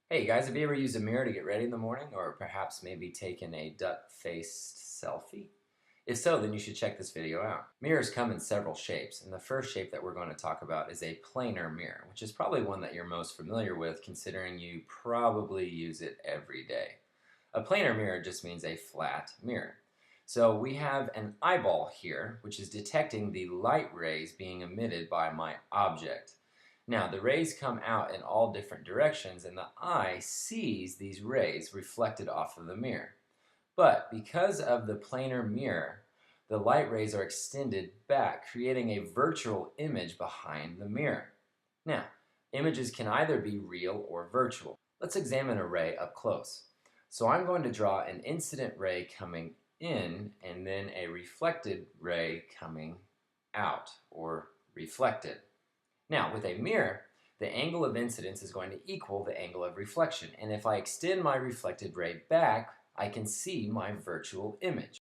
Hey guys, have you ever used a mirror to get ready in the morning or perhaps maybe taken a duck-faced selfie? If so, then you should check this video out. Mirrors come in several shapes, and the first shape that we're going to talk about is a planar mirror, which is probably one that you're most familiar with considering you probably use it every day. A planar mirror just means a flat mirror. So we have an eyeball here, which is detecting the light rays being emitted by my object. Now, the rays come out in all different directions, and the eye sees these rays reflected off of the mirror. But because of the planar mirror, the light rays are extended back, creating a virtual image behind the mirror. Now, images can either be real or virtual. Let's examine a ray up close. So I'm going to draw an incident ray coming in and then a reflected ray coming out or reflected. Now, with a mirror, the angle of incidence is going to equal the angle of reflection. And if I extend my reflected ray back, I can see my virtual image.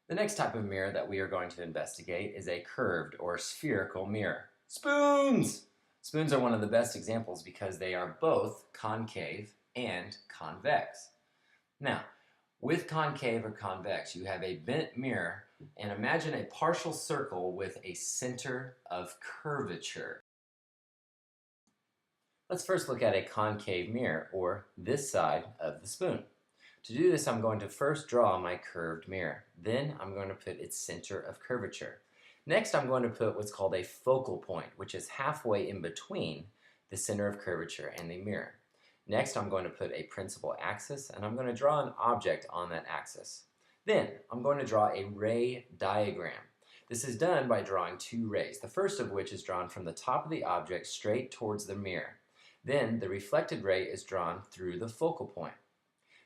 The next type of mirror that we are going to investigate is a curved or spherical mirror. Spoons! Spoons are one of the best examples because they are both concave and convex. Now, with concave or convex, you have a bent mirror, and imagine a partial circle with a center of curvature. Let's first look at a concave mirror, or this side of the spoon. To do this, I'm going to first draw my curved mirror. Then I'm going to put its center of curvature. Next, I'm going to put what's called a focal point, which is halfway in between the center of curvature and the mirror. Next, I'm going to put a principal axis, and I'm going to draw an object on that axis. Then, I'm going to draw a ray diagram. This is done by drawing two rays, the first of which is drawn from the top of the object straight towards the mirror. Then, the reflected ray is drawn through the focal point.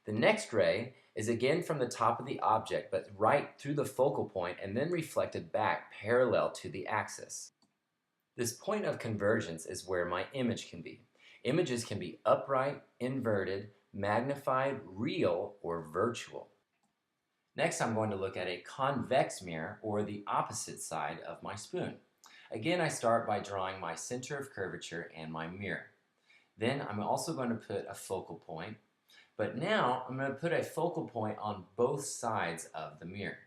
The next ray is again from the top of the object, but right through the focal point and then reflected back parallel to the axis. This point of convergence is where my image can be. Images can be upright, inverted, magnified, real, or virtual. Next, I'm going to look at a convex mirror, or the opposite side of my spoon. Again, I start by drawing my center of curvature and my mirror. Then I'm also going to put a focal point, but now I'm going to put a focal point on both sides of the mirror.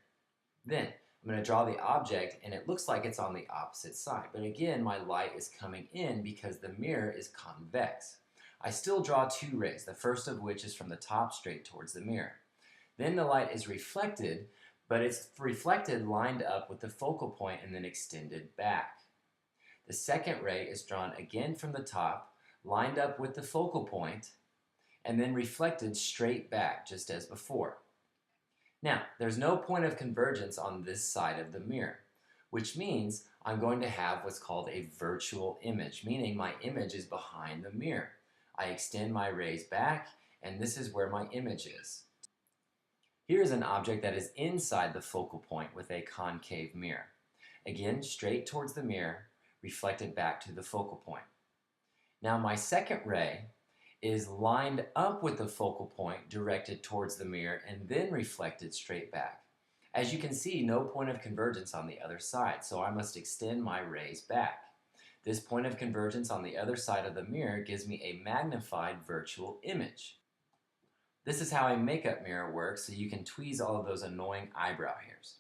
Then I'm going to draw the object, and it looks like it's on the opposite side, but again my light is coming in because the mirror is convex. I still draw two rays, the first of which is from the top straight towards the mirror. Then the light is reflected, but it's reflected lined up with the focal point and then extended back. The second ray is drawn again from the top, lined up with the focal point, and then reflected straight back, just as before. Now, there's no point of convergence on this side of the mirror, which means I'm going to have what's called a virtual image, meaning my image is behind the mirror. I extend my rays back, and this is where my image is. Here's an object that is inside the focal point with a concave mirror. Again, straight towards the mirror, reflected back to the focal point. Now my second ray is lined up with the focal point directed towards the mirror and then reflected straight back. As you can see, no point of convergence on the other side, so I must extend my rays back. This point of convergence on the other side of the mirror gives me a magnified virtual image. This is how a makeup mirror works, so you can tweeze all of those annoying eyebrow hairs.